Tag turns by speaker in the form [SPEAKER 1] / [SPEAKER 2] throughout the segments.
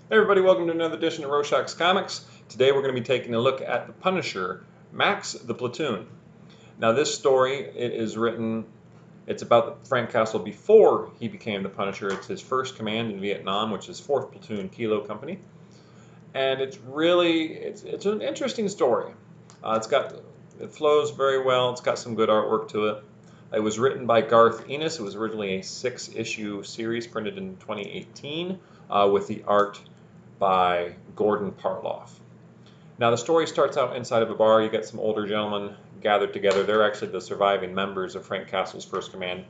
[SPEAKER 1] Hey everybody, welcome to another edition of Rorschach's Comics. Today we're going to be taking a look at the Punisher, Max the Platoon. Now this story, it's about Frank Castle before he became the Punisher. It's his first command in Vietnam, which is 4th Platoon Kilo Company. And it's an interesting story. It flows very well, it's got some good artwork to it. It was written by Garth Ennis. It was originally a 6-issue series printed in 2018 with the art by Gordon Parloff. Now the story starts out inside of a bar. You get some older gentlemen gathered together. They're actually the surviving members of Frank Castle's first command.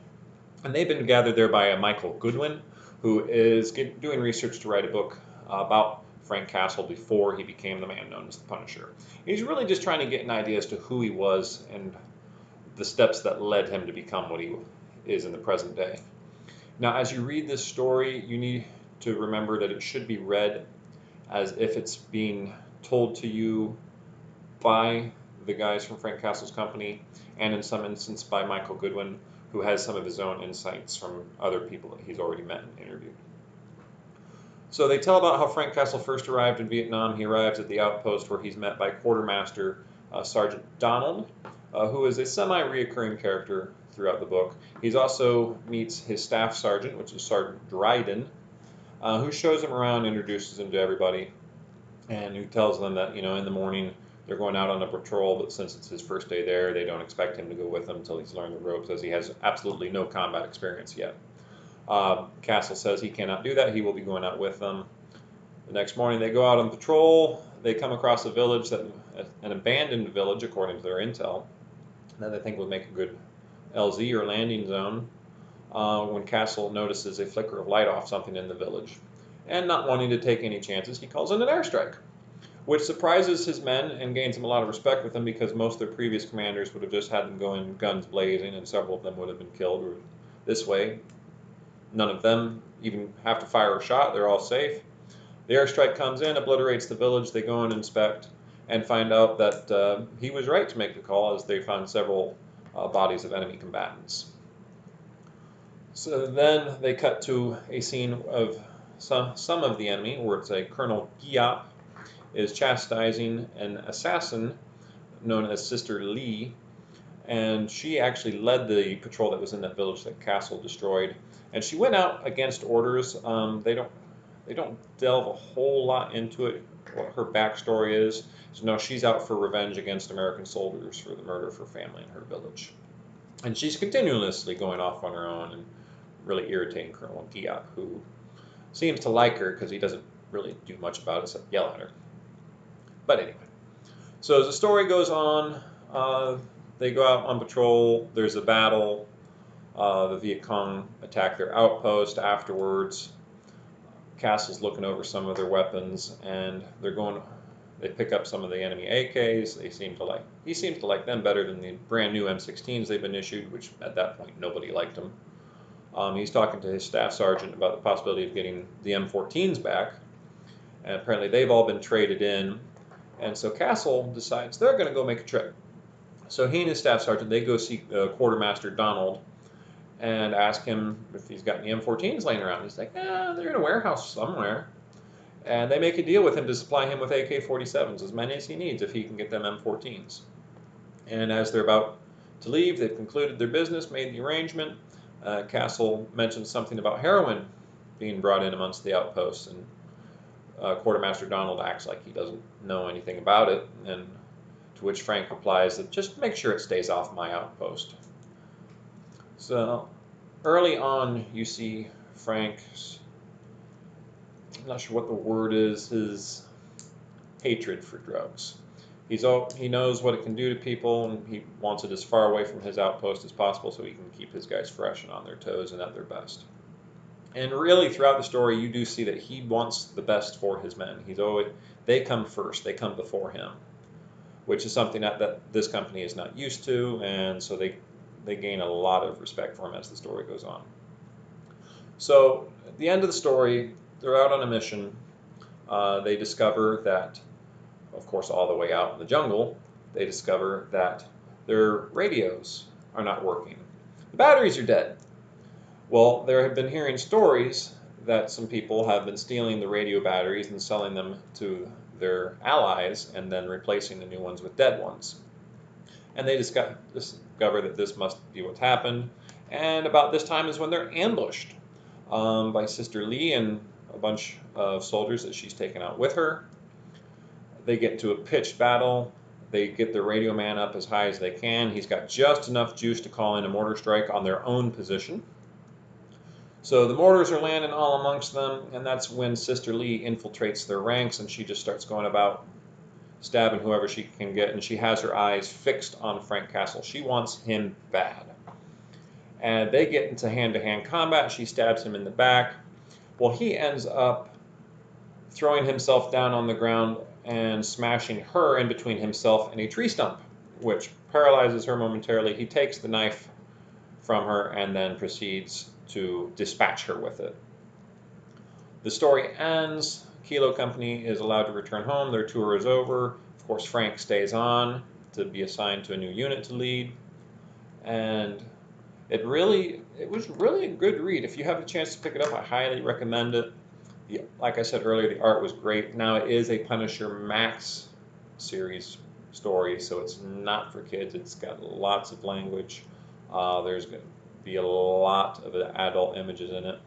[SPEAKER 1] And they've been gathered there by a Michael Goodwin, who is doing research to write a book about Frank Castle before he became the man known as the Punisher. He's really just trying to get an idea as to who he was and the steps that led him to become what he is in the present day. Now, as you read this story, you need to remember that it should be read as if it's being told to you by the guys from Frank Castle's company, and in some instance by Michael Goodwin, who has some of his own insights from other people that he's already met and interviewed. So they tell about how Frank Castle first arrived in Vietnam. He arrives at the outpost where he's met by Quartermaster Sergeant Donald, who is a semi-reoccurring character throughout the book. He also meets his staff sergeant, which is Sergeant Dryden, who shows him around, introduces him to everybody, and who tells them that, in the morning they're going out on a patrol, but since it's his first day there, they don't expect him to go with them until he's learned the ropes, as he has absolutely no combat experience yet. Castle says he cannot do that. He will be going out with them. The next morning they go out on patrol. They come across a village, an abandoned village according to their intel, that they think would make a good LZ or landing zone. When Castle notices a flicker of light off something in the village. And not wanting to take any chances, he calls in an airstrike, which surprises his men and gains them a lot of respect with them, because most of their previous commanders would have just had them go in guns blazing, and several of them would have been killed. This way, none of them even have to fire a shot. They're all safe. The airstrike comes in, obliterates the village. They go and inspect and find out that he was right to make the call, as they found several bodies of enemy combatants. So then they cut to a scene of some of the enemy, where it's a Colonel Giap is chastising an assassin known as Sister Lee, and she actually led the patrol that was in that village that Castle destroyed. And she went out against orders. They don't delve a whole lot into it, what her backstory is. So no, she's out for revenge against American soldiers for the murder of her family in her village. And she's continuously going off on her own and really irritating Colonel Giap, who seems to like her because he doesn't really do much about it except yell at her. But anyway, so as the story goes on, they go out on patrol. There's a battle. The Viet Cong attack their outpost afterwards. Castle's looking over some of their weapons, and they pick up some of the enemy AKs. He seems to like them better than the brand new M16s they've been issued, which at that point nobody liked them. He's talking to his staff sergeant about the possibility of getting the M14s back, and apparently they've all been traded in, and so Castle decides they're going to go make a trip. So he and his staff sergeant, they go see Quartermaster Donald and ask him if he's got any M14s laying around. He's like, they're in a warehouse somewhere. And they make a deal with him to supply him with AK-47s, as many as he needs, if he can get them M14s. And as they're about to leave, they've concluded their business, made the arrangement. Castle mentions something about heroin being brought in amongst the outposts, and Quartermaster Donald acts like he doesn't know anything about it, and to which Frank replies that just make sure it stays off my outpost. So early on, you see Frank's, I'm not sure what the word is, his hatred for drugs. He knows what it can do to people, and he wants it as far away from his outpost as possible so he can keep his guys fresh and on their toes and at their best. And really, throughout the story, you do see that he wants the best for his men. They come first. They come before him, which is something that this company is not used to, and so they gain a lot of respect for him as the story goes on. So at the end of the story, they're out on a mission. They discover that, of course, all the way out in the jungle, they discover that their radios are not working. The batteries are dead. Well, there have been hearing stories that some people have been stealing the radio batteries and selling them to their allies and then replacing the new ones with dead ones. And they discover that this must be what's happened. And about this time is when they're ambushed by Sister Lee and a bunch of soldiers that she's taken out with her. They get into a pitched battle. They get the radio man up as high as they can. He's got just enough juice to call in a mortar strike on their own position. So the mortars are landing all amongst them, and that's when Sister Lee infiltrates their ranks, and she just starts going about stabbing whoever she can get, and she has her eyes fixed on Frank Castle. She wants him bad. And they get into hand-to-hand combat. She stabs him in the back. Well, he ends up throwing himself down on the ground and smashing her in between himself and a tree stump, which paralyzes her momentarily. He takes the knife from her and then proceeds to dispatch her with it. The story ends. Kilo Company is allowed to return home. Their tour is over. Of course, Frank stays on to be assigned to a new unit to lead. And it was really a good read. If you have a chance to pick it up, I highly recommend it. Like I said earlier, the art was great. Now it is a Punisher Max series story, so it's not for kids. It's got lots of language. There's going to be a lot of adult images in it.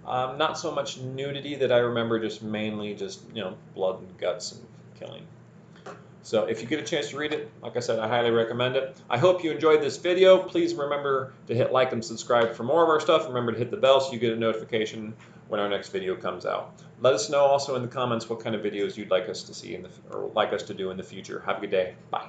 [SPEAKER 1] Not so much nudity that I remember, just mainly blood and guts and killing. So if you get a chance to read it, like I said, I highly recommend it. I hope you enjoyed this video. Please remember to hit like and subscribe for more of our stuff. Remember to hit the bell so you get a notification when our next video comes out. Let us know also in the comments what kind of videos you'd like us to see or like us to do in the future. Have a good day. Bye.